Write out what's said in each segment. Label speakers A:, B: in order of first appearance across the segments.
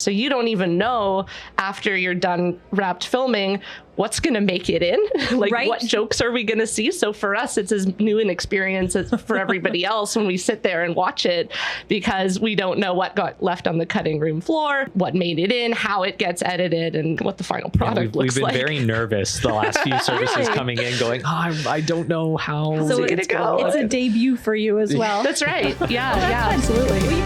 A: So you don't even know after you're done wrapped filming what's going to make it in. Like,
B: right.
A: What jokes are we going to see? So for us, it's as new an experience as for everybody else when we sit there and watch it, because we don't know what got left on the cutting room floor, what made it in, how it gets edited, and what the final product looks
C: we've
A: like.
C: been very nervous the last few services coming in going, I don't know how
B: So
C: it's
A: go.
B: It's a debut for you as well.
A: That's right. Yeah,
B: Absolutely.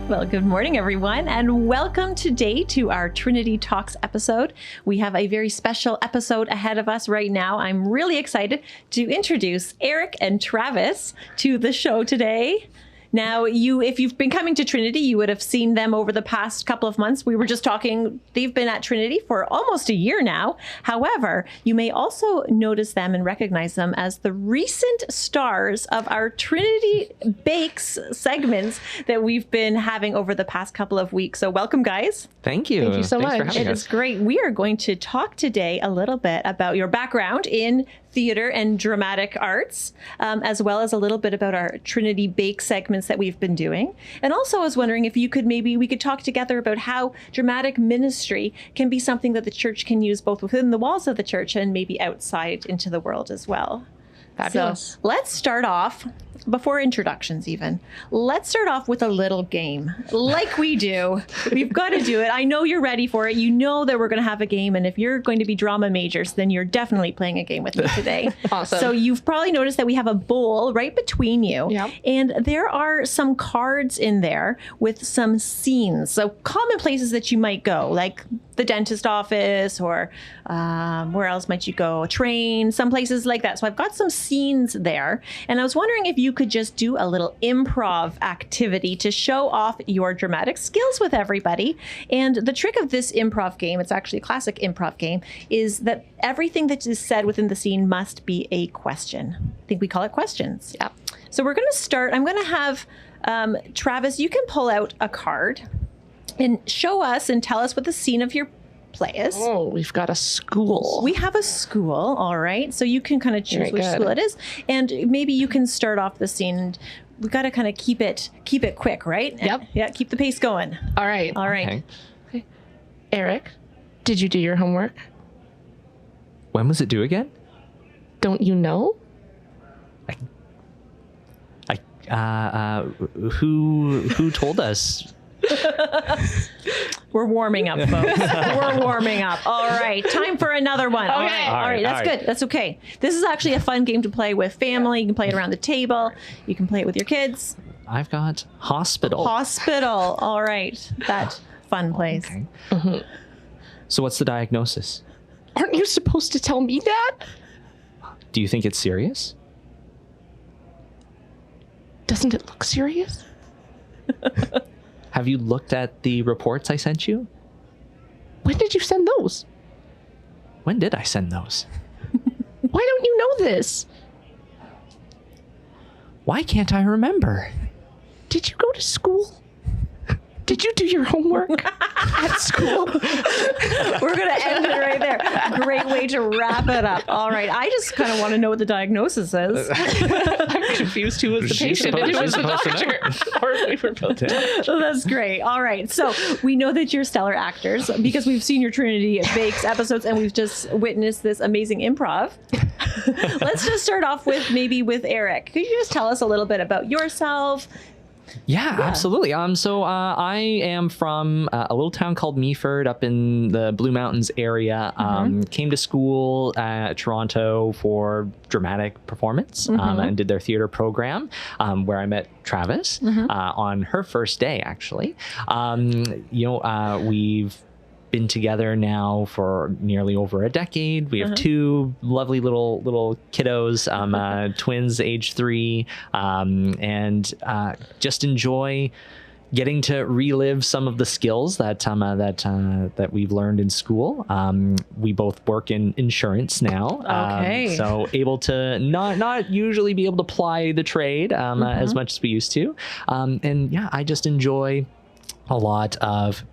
B: Well, good morning, everyone, and welcome today to our Trinity Talks episode. We have a very special episode ahead of us right now. I'm really excited to introduce Eric and Travis to the show today. Now, if you've been coming to Trinity, you would have seen them over the past couple of months. We were just talking, they've been at Trinity for almost a year now. However, you may also notice them and recognize them as the recent stars of our Trinity Bakes segments that we've been having over the past couple of weeks. So welcome, guys.
C: Thank you.
A: Thank you so
C: Thanks for
A: much.
C: having
B: It
C: us.
B: is great. We are going to talk today a little bit about your background in theater and dramatic arts, as well as a little bit about our Trinity Bake segments that we've been doing. And also I was wondering if we could talk together about how dramatic ministry can be something that the church can use both within the walls of the church and maybe outside into the world as well.
A: Fabulous.
B: So let's start off, before introductions even, let's start off with a little game. Like we do. We've got to do it. I know you're ready for it. You know that we're going to have a game. And if you're going to be drama majors, then you're definitely playing a game with me today.
A: Awesome.
B: So you've probably noticed that we have a bowl right between you.
A: Yep.
B: And there are some cards in there with some scenes. So common places that you might go, like the dentist office, or where else might you go? A train, some places like that. So I've got some scenes there. And I was wondering if you could just do a little improv activity to show off your dramatic skills with everybody. And the trick of this improv game, it's actually a classic improv game, is that everything that is said within the scene must be a question. I think we call it questions.
A: Yeah.
B: So we're going to start. I'm going to have Travis, you can pull out a card and show us and tell us what the scene of your play is.
A: Oh, we've got a school.
B: We have a school, all right. So you can kind of choose
A: Very
B: which
A: good.
B: school it is, and maybe you can start off the scene. And we got to kind of keep it quick, right?
A: Yep.
B: Yeah, keep the pace going.
A: All right.
B: All right.
C: Okay.
A: Eric, did you do your homework?
C: When was it due again?
A: Don't you know?
C: Who told us?
B: We're warming up, folks. We're warming up. All right, time for another one. All
A: Okay.
B: right, all right. That's
C: All right.
B: good. That's okay. This is actually a fun game to play with family. You can play it around the table. You can play it with your kids.
C: I've got hospital.
B: Hospital. All right, that fun place.
C: Okay. So what's the diagnosis?
A: Aren't you supposed to tell me that?
C: Do you think it's serious?
A: Doesn't it look serious?
C: Have you looked at the reports I sent you?
A: When did you send those?
C: When did I send those?
A: Why don't you know this?
C: Why can't I remember?
A: Did you go to school? Did you do your homework at school?
B: We're going to end it right there. Great way to wrap it up. All right. I just kind of want to know what the diagnosis is.
A: I'm confused who was the
C: She's
A: patient and who was the
C: supposed to know.
A: doctor. Or we were both.
B: Oh, that's great. All right. So we know that you're stellar actors because we've seen your Trinity Bakes episodes and we've just witnessed this amazing improv. Let's just start off with Eric. Could you just tell us a little bit about yourself?
C: Yeah, absolutely. So I am from a little town called Meaford up in the Blue Mountains area. Came to school at Toronto for dramatic performance and did their theater program where I met Travis on her first day, actually. We've been together now for nearly over a decade. We have two lovely little kiddos, twins, age 3, and just enjoy getting to relive some of the skills that we've learned in school. We both work in insurance now,
B: Okay.
C: so able to not usually be able to ply the trade as much as we used to, and yeah, I just enjoy a lot of.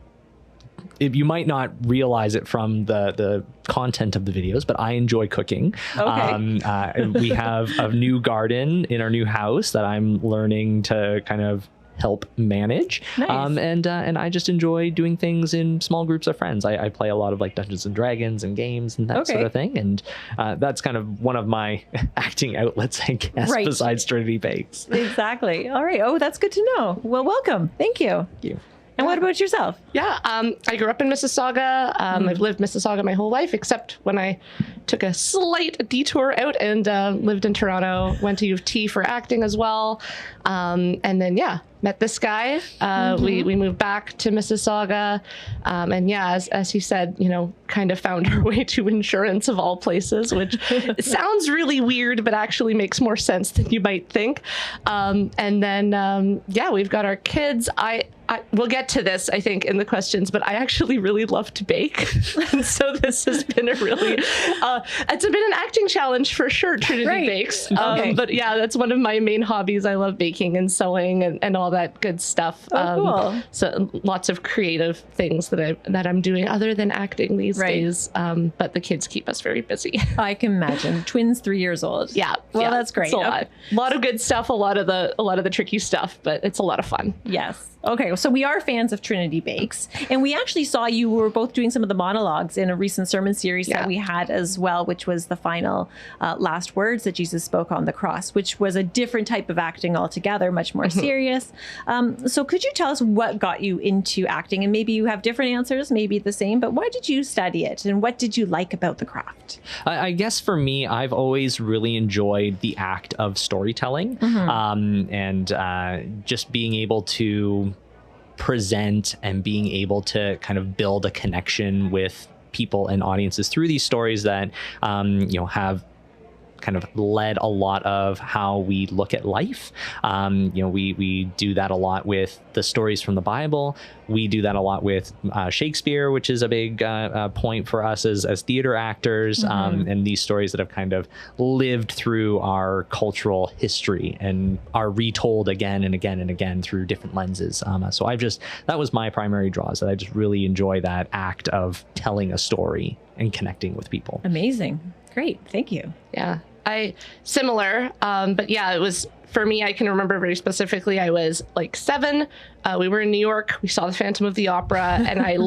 C: You might not realize it from the content of the videos, but I enjoy cooking.
B: Okay.
C: We have a new garden in our new house that I'm learning to kind of help manage.
B: Nice.
C: And I just enjoy doing things in small groups of friends. I play a lot of like Dungeons and Dragons and games and that sort of thing. And that's kind of one of my acting outlets, I guess, besides Trinity Bakes.
B: Exactly. All right. Oh, that's good to know. Well, welcome. Thank you.
C: Thank you.
B: And what about yourself?
A: Yeah, I grew up in Mississauga. I've lived Mississauga my whole life, except when I took a slight detour out and lived in Toronto, went to U of T for acting as well. And then, met this guy. We moved back to Mississauga. And as he said, kind of found our way to insurance of all places, which sounds really weird, but actually makes more sense than you might think. And then, we've got our kids. We'll get to this, I think, in the questions, but I actually really love to bake. And so this has been a really, it's been an acting challenge for sure, Trinity Bakes. But that's one of my main hobbies. I love baking and sewing and all that good stuff.
B: Cool.
A: So lots of creative things that I'm doing other than acting these days. But the kids keep us very busy.
B: I can imagine. Twins 3 years old.
A: Yeah.
B: Well, that's great.
A: It's a lot of good stuff, a lot of the tricky stuff, but it's a lot of fun.
B: Yes. Okay, so we are fans of Trinity Bakes, and we actually saw you were both doing some of the monologues in a recent sermon series that we had as well, which was the final last words that Jesus spoke on the cross, which was a different type of acting altogether, much more serious. So could you tell us what got you into acting? And maybe you have different answers, maybe the same, but why did you study it? And what did you like about the craft?
C: I guess for me, I've always really enjoyed the act of storytelling and just being able to present and being able to kind of build a connection with people and audiences through these stories that have kind of led a lot of how we look at life. We do that a lot with the stories from the Bible. We do that a lot with Shakespeare, which is a big point for us as theater actors, and these stories that have kind of lived through our cultural history and are retold again and again and again through different lenses. So that was my primary draw, is that I just really enjoy that act of telling a story and connecting with people.
B: Amazing. Great. Thank you.
A: Yeah, similar. But it was, for me, I can remember very specifically, I was like 7. We were in New York. We saw the Phantom of the Opera, and I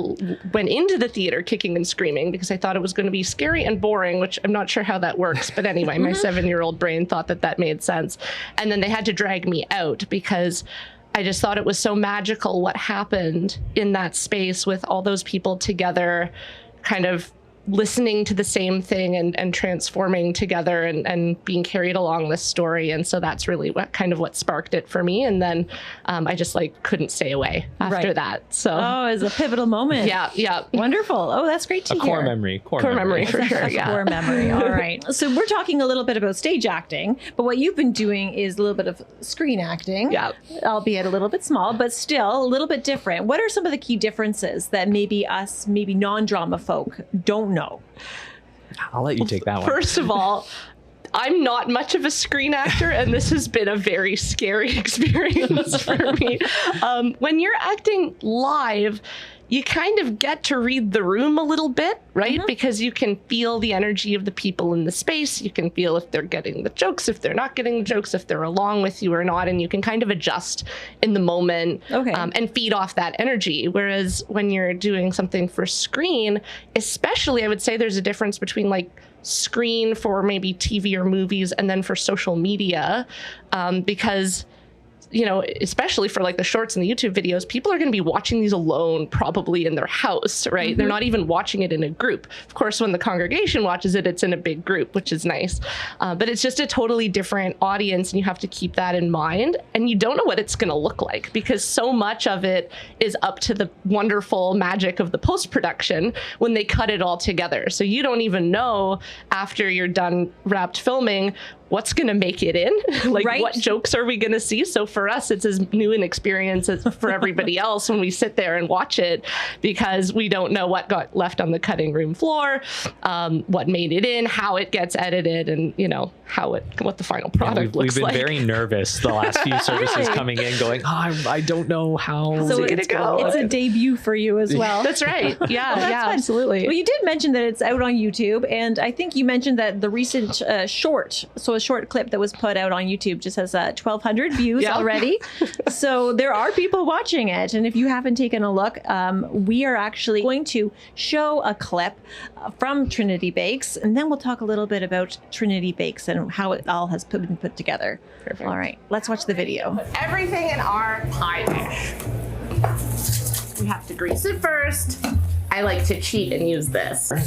A: went into the theater kicking and screaming because I thought it was going to be scary and boring, which I'm not sure how that works. But anyway, my 7-year-old brain thought that made sense. And then they had to drag me out because I just thought it was so magical what happened in that space with all those people together, kind of listening to the same thing and transforming together and being carried along this story. And so that's really what sparked it for me. And then I just couldn't stay away after that. So
B: it was a pivotal moment.
A: Yeah.
B: Wonderful. Oh, that's great to hear.
C: Core memory
A: for sure. Yeah.
B: Core memory. All right. So we're talking a little bit about stage acting, but what you've been doing is a little bit of screen acting.
A: Yeah.
B: Albeit a little bit small, but still a little bit different. What are some of the key differences that maybe non-drama folk don't know?
C: I'll let you take that one.
A: First of all, I'm not much of a screen actor, and this has been a very scary experience for me. When you're acting live, you kind of get to read the room a little bit, right? Because you can feel the energy of the people in the space. You can feel if they're getting the jokes, if they're not getting the jokes, if they're along with you or not. And you can kind of adjust in the moment and feed off that energy. Whereas when you're doing something for screen, especially, I would say there's a difference between screen for maybe TV or movies and then for social media, because especially for the shorts and the YouTube videos, people are going to be watching these alone, probably in their house, right? They're not even watching it in a group. Of course, when the congregation watches it, it's in a big group, which is nice. But it's just a totally different audience, and you have to keep that in mind. And you don't know what it's going to look like because so much of it is up to the wonderful magic of the post-production when they cut it all together. So you don't even know after you're done wrapped filming what's going to make it in, what jokes are we going to see? So for us, it's as new an experience as for everybody else when we sit there and watch it, because we don't know what got left on the cutting room floor, what made it in, how it gets edited, and what the final product looks like.
C: We've been very nervous the last few services coming in, going, I don't know how
B: so
C: it's going to
B: go. It's a debut for you as well.
A: That's right. Yeah,
B: absolutely. Well, you did mention that it's out on YouTube, and I think you mentioned that the recent short, so a short clip that was put out on YouTube just has 1,200 views already. So there are people watching it. And if you haven't taken a look, we are actually going to show a clip from Trinity Bakes, and then we'll talk a little bit about Trinity Bakes and how it all has been put together.
A: Perfect.
B: All right, let's watch the video.
A: Everything in our pie dish. We have to grease it first. I like to cheat and use this.
D: Good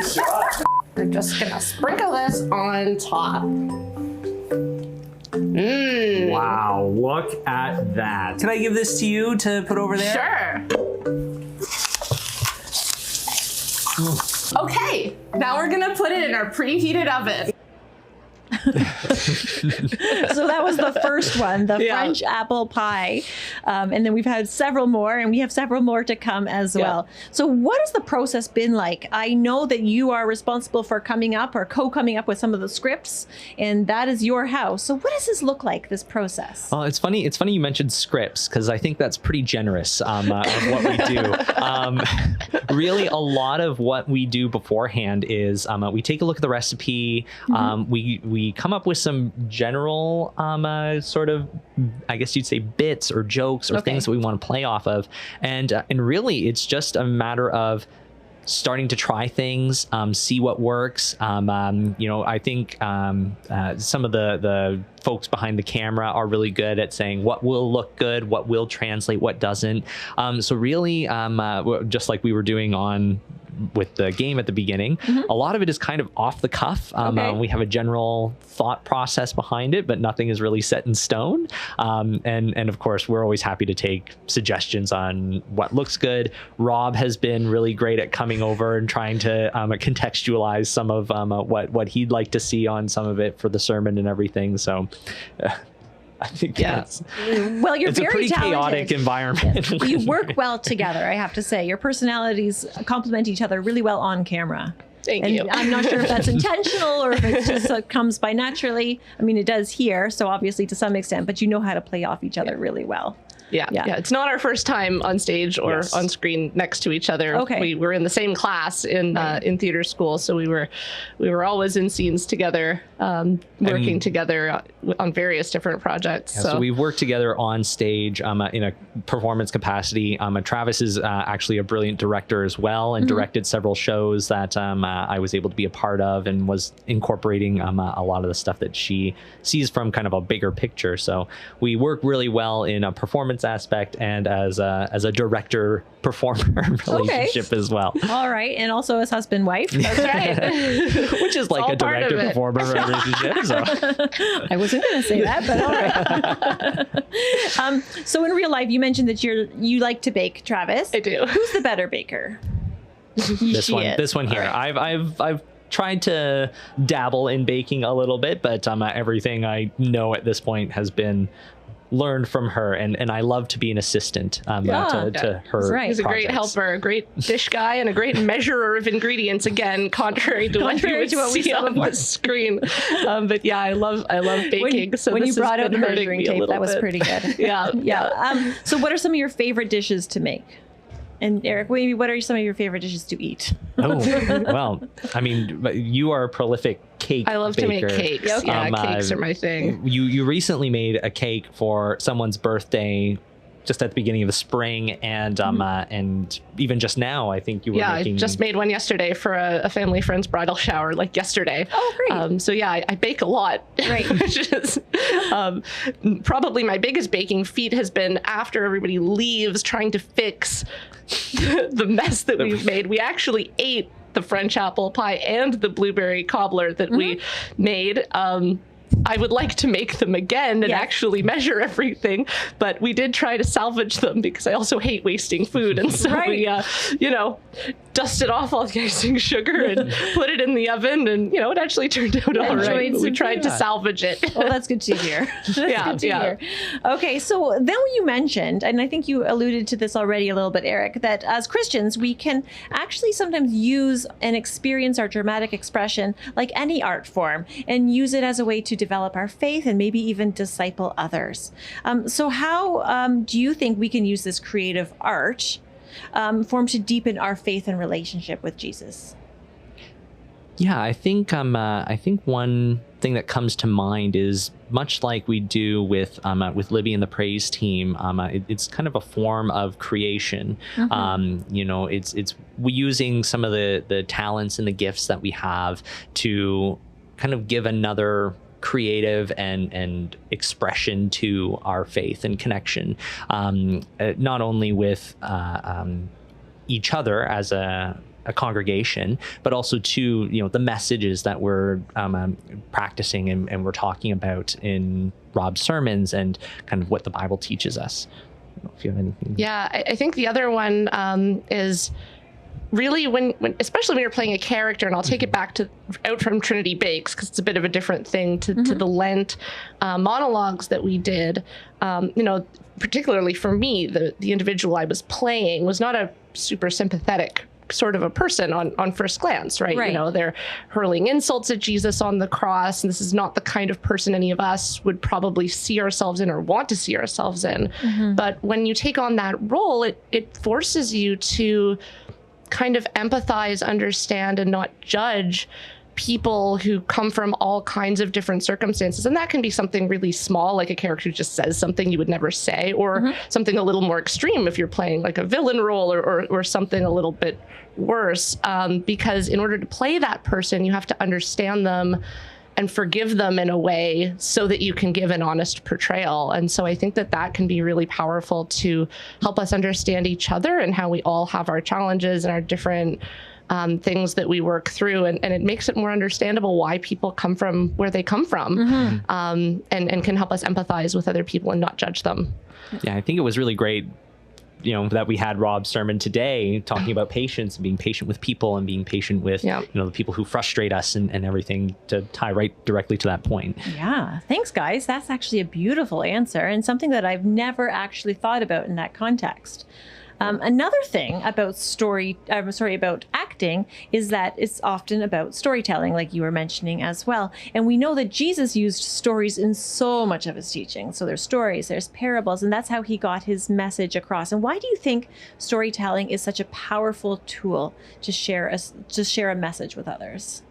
D: shot.
A: We're just gonna sprinkle this on top.
C: Wow, look at that. Can I give this to you to put over there?
A: Sure. Okay, now we're gonna put it in our preheated oven.
B: So that was the first one, the French apple pie. And then we've had several more, and we have several more to come as well. So what has the process been like? I know that you are responsible for coming up or co-coming up with some of the scripts, and that is your house. So what does this look like, this process?
C: Well, it's funny you mentioned scripts, because I think that's pretty generous of what we do. Really, a lot of what we do beforehand is we take a look at the recipe. We come up with some general sort of, I guess you'd say, bits or jokes or things that we want to play off of. And really, it's just a matter of starting to try things, see what works. I think some of the folks behind the camera are really good at saying what will look good, what will translate, what doesn't. So really, just like we were doing with the game at the beginning, a lot of it is kind of off the cuff. We have a general thought process behind it, but nothing is really set in stone. And of course, we're always happy to take suggestions on what looks good. Rob has been really great at coming over and trying to contextualize some of what he'd like to see on some of it for the sermon and everything. So I think that's,
B: well, you're
C: it's
B: very
C: a pretty
B: talented.
C: chaotic environment.
B: Yes. You work well together, I have to say. Your personalities complement each other really well on camera.
A: Thank you.
B: I'm not sure if that's intentional or if it just comes by naturally. I mean, it does here, so obviously to some extent, but you know how to play off each other really well.
A: Yeah. It's not our first time on stage or on screen next to each other.
B: Okay.
A: We were in the same class in theater school, so we were always in scenes together, working together on various different projects.
C: Yeah, so we've worked together on stage in a performance capacity. Travis is actually a brilliant director as well, and directed several shows that I was able to be a part of, and was incorporating a lot of the stuff that she sees from kind of a bigger picture. So we work really well in a performance aspect and as a director performer relationship as well.
B: All right, and also as husband wife.
A: That's right.
C: Which is like a director performer relationship. So.
B: I wasn't going to say that, but all right. So in real life, you mentioned that you like to bake, Travis.
A: I do.
B: Who's the better baker?
C: This one here. Right. I've tried to dabble in baking a little bit, but everything I know at this point has been learned from her, and I love to be an assistant to her.
B: Right.
A: He's a great helper, a great dish guy, and a great measurer of ingredients. Again, contrary to what we see on the screen. But yeah, I love baking.
B: When you brought out the measuring tape, that was pretty good.
A: Yeah.
B: So what are some of your favorite dishes to make? And Eric, what are some of your favorite dishes to eat?
C: Well, I mean, you are a prolific cake baker.
A: I love to make cakes. Yeah, cakes are my thing.
C: You recently made a cake for someone's birthday, just at the beginning of the spring, and even just now, I think you were making.
A: I just made one yesterday for a family friend's bridal shower, like yesterday.
B: Oh, great!
A: So yeah, I bake a lot.
B: Right.
A: Which is probably my biggest baking feat has been after everybody leaves, trying to fix the mess that we've made. We actually ate the French apple pie and the blueberry cobbler that we made. I would like to make them again and actually measure everything, but we did try to salvage them because I also hate wasting food. And so we, dusted off all the icing sugar and put it in the oven, and, it actually turned out all right. We tried to salvage it.
B: Well, that's good to hear. That's good to hear. Okay, so then you mentioned, and I think you alluded to this already a little bit, Eric, that as Christians, we can actually sometimes use and experience our dramatic expression like any art form and use it as a way to develop our faith and maybe even disciple others. So how do you think we can use this creative art form to deepen our faith and relationship with Jesus?
C: Yeah, I think one thing that comes to mind is much like we do with Libby and the praise team. It's kind of a form of creation. It's we using some of the talents and the gifts that we have to kind of give another creative and expression to our faith and connection, not only with each other as a congregation, but also to the messages that we're practicing and we're talking about in Rob's sermons and kind of what the Bible teaches us. I don't know if you have anything.
A: Yeah, I think the other one is really when especially when you're playing a character, and I'll take it back out from Trinity Bakes because it's a bit of a different thing to the Lent monologues that we did. Particularly for me, the individual I was playing was not a super sympathetic sort of a person on first glance, right? They're hurling insults at Jesus on the cross, and this is not the kind of person any of us would probably see ourselves in or want to see ourselves in. But when you take on that role, it forces you to kind of empathize, understand, and not judge people who come from all kinds of different circumstances. And that can be something really small, like a character who just says something you would never say, or something a little more extreme if you're playing like a villain role or something a little bit worse. Because in order to play that person, you have to understand them and forgive them in a way so that you can give an honest portrayal. And so I think that can be really powerful to help us understand each other and how we all have our challenges and our different things that we work through, and it makes it more understandable why people come from where they come from, and can help us empathize with other people and not judge them.
C: Yeah, I think it was really great, that we had Rob's sermon today talking about patience and being patient with people and being patient with, the people who frustrate us and everything, to tie right directly to that point.
B: Yeah. Thanks, guys. That's actually a beautiful answer and something that I've never actually thought about in that context. Another thing about about acting is that it's often about storytelling, like you were mentioning as well. And we know that Jesus used stories in so much of his teaching. So there's stories, there's parables, and that's how he got his message across. And why do you think storytelling is such a powerful tool to share a message with others?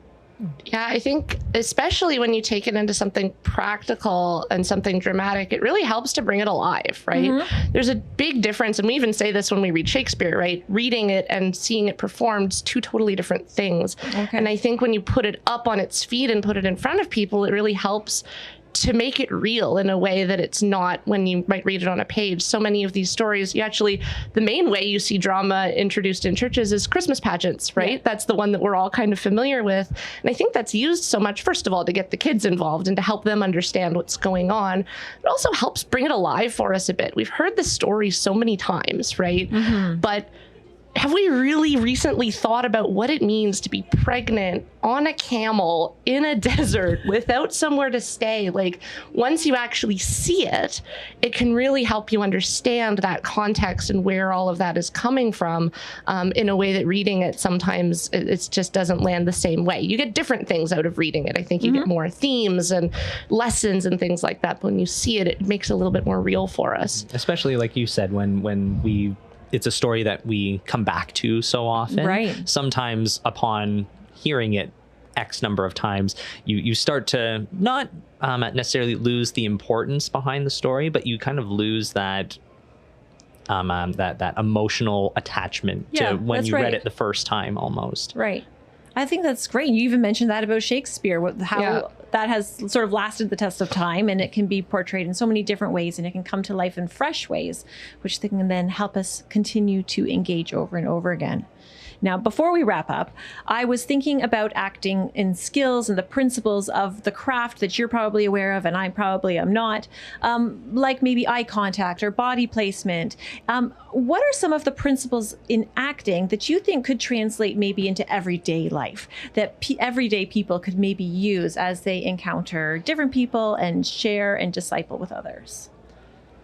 A: Yeah, I think especially when you take it into something practical and something dramatic, it really helps to bring it alive, right? There's a big difference, and we even say this when we read Shakespeare, right? Reading it and seeing it performed is two totally different things. And I think when you put it up on its feet and put it in front of people, it really helps to make it real in a way that it's not when you might read it on a page. So many of these stories, the main way you see drama introduced in churches is Christmas pageants, right? Yeah. That's the one that we're all kind of familiar with. And I think that's used so much, first of all, to get the kids involved and to help them understand what's going on. It also helps bring it alive for us a bit. We've heard this story so many times, right? But have we really recently thought about what it means to be pregnant on a camel in a desert without somewhere to stay? Like, once you actually see it, it can really help you understand that context and where all of that is coming from, in a way that reading it sometimes it just doesn't land the same way. You get different things out of reading it. I think you get more themes and lessons and things like that. But when you see it, it makes it a little bit more real for us.
C: Especially like you said, when it's a story that we come back to so often.
B: Right.
C: Sometimes upon hearing it X number of times, you start to not necessarily lose the importance behind the story, but you kind of lose that that emotional attachment to when you read it the first time almost.
B: Right. I think that's great. You even mentioned that about Shakespeare, how that has sort of lasted the test of time, and it can be portrayed in so many different ways, and it can come to life in fresh ways, which can then help us continue to engage over and over again. Now, before we wrap up, I was thinking about acting in skills and the principles of the craft that you're probably aware of, and I probably am not, like maybe eye contact or body placement. What are some of the principles in acting that you think could translate maybe into everyday life, that everyday people could maybe use as they encounter different people and share and disciple with others?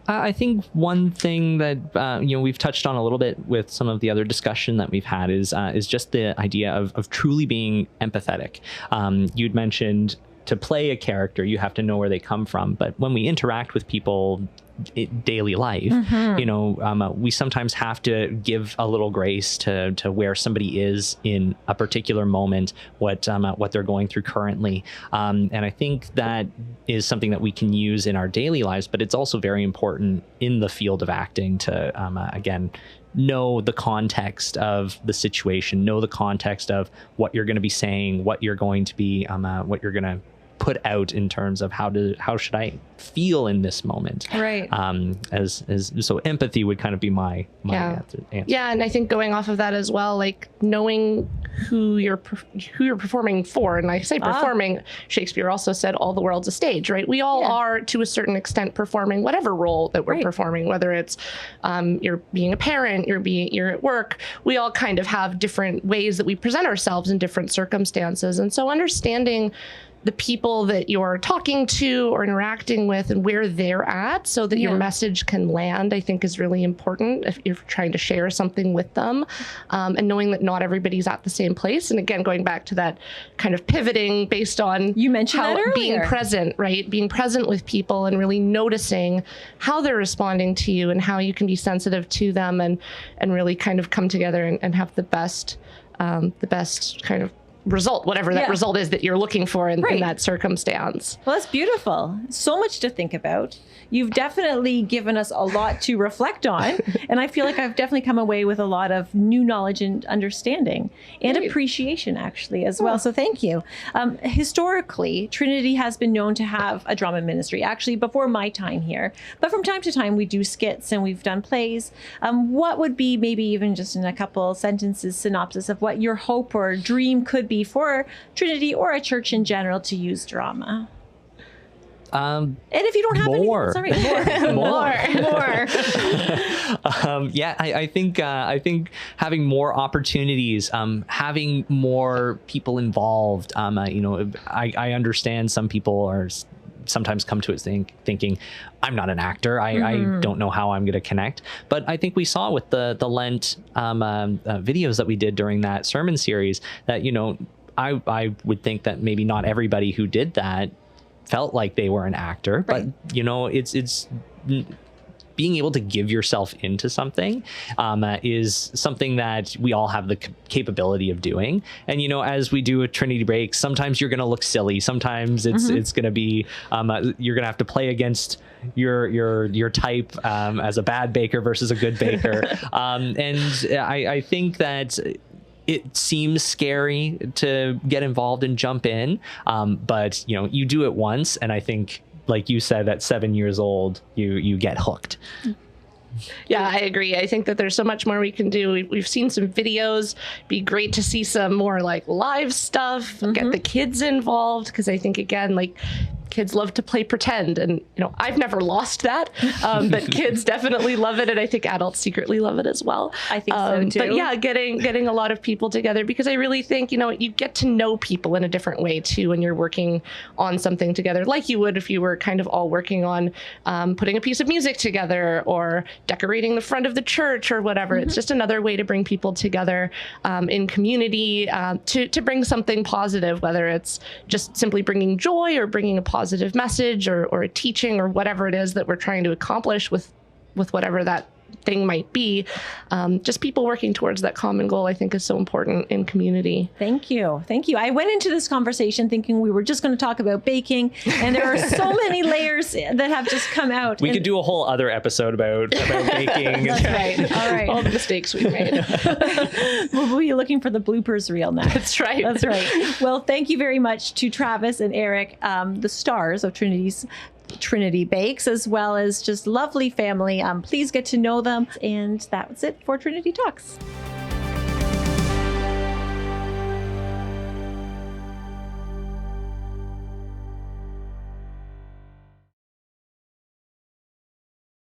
C: I think one thing that we've touched on a little bit with some of the other discussion that we've had is just the idea of truly being empathetic. You'd mentioned to play a character, you have to know where they come from. But when we interact with people daily life. We sometimes have to give a little grace to where somebody is in a particular moment, what they're going through currently. And I think that is something that we can use in our daily lives, but it's also very important in the field of acting to, again, know the context of the situation, know the context of what you're going to be saying, what you're going to be, what you're going to put out in terms of how should I feel in this moment,
B: right?
C: So empathy would kind of be my answer.
A: Yeah, and I think going off of that as well, like knowing who you're performing for, and I say performing, Shakespeare also said all the world's a stage, right? We all are to a certain extent performing whatever role that we're performing, whether it's you're being a parent, you're at work. We all kind of have different ways that we present ourselves in different circumstances, and so understanding the people that you're talking to or interacting with and where they're at so that your message can land, I think is really important if you're trying to share something with them, and knowing that not everybody's at the same place. And again, going back to that kind of pivoting based on
B: you mentioned that earlier.
A: Being present, right? Being present with people and really noticing how they're responding to you and how you can be sensitive to them and really kind of come together and have the best kind of result, whatever that result is that you're looking for in that circumstance.
B: Well, that's beautiful. So much to think about. You've definitely given us a lot to reflect on. And I feel like I've definitely come away with a lot of new knowledge and understanding and appreciation actually as well. So thank you. Historically, Trinity has been known to have a drama ministry, actually before my time here. But from time to time, we do skits and we've done plays. What would be maybe even just in a couple sentences synopsis of what your hope or dream could be for Trinity or a church in general to use drama? And if you don't have
C: more.
B: More.
C: I think having more opportunities, having more people involved. I understand some people are sometimes come to it thinking I'm not an actor. I don't know how I'm going to connect. But I think we saw with the Lent videos that we did during that sermon series that, I would think that maybe not everybody who did that felt like they were an actor, but it's being able to give yourself into something is something that we all have the capability of doing. And, as we do with Trinity Bakes, sometimes you're going to look silly. Sometimes it's going to be, you're going to have to play against your type as a bad baker versus a good baker. And I think that it seems scary to get involved and jump in. But, you do it once. And I think, like you said, at 7 years old, you get hooked.
A: Yeah, I agree. I think that there's so much more we can do. We've seen some videos. Be great to see some more like live stuff, get the kids involved. Because I think, again, like kids love to play pretend. And, I've never lost that. But kids definitely love it. And I think adults secretly love it as well.
B: I think so too.
A: But yeah, getting a lot of people together, because I really think, you get to know people in a different way too when you're working on something together, like you would if you were kind of all working on putting a piece of music together or decorating the front of the church or whatever. It's just another way to bring people together in community to bring something positive, whether it's just simply bringing joy or bringing a positive message or a teaching or whatever it is that we're trying to accomplish with whatever that thing might be. Just people working towards that common goal, I think, is so important in community.
B: Thank you. I went into this conversation thinking we were just going to talk about baking, and there are so many layers that have just come out.
C: We could do a whole other episode about baking.
B: That's right. All right.
A: All the mistakes we've made.
B: We'll be looking for the bloopers reel now.
A: That's right.
B: That's right. Well, thank you very much to Travis and Eric, the stars of Trinity Bakes, as well as just lovely family. Please get to know them. And that's it for Trinity Talks.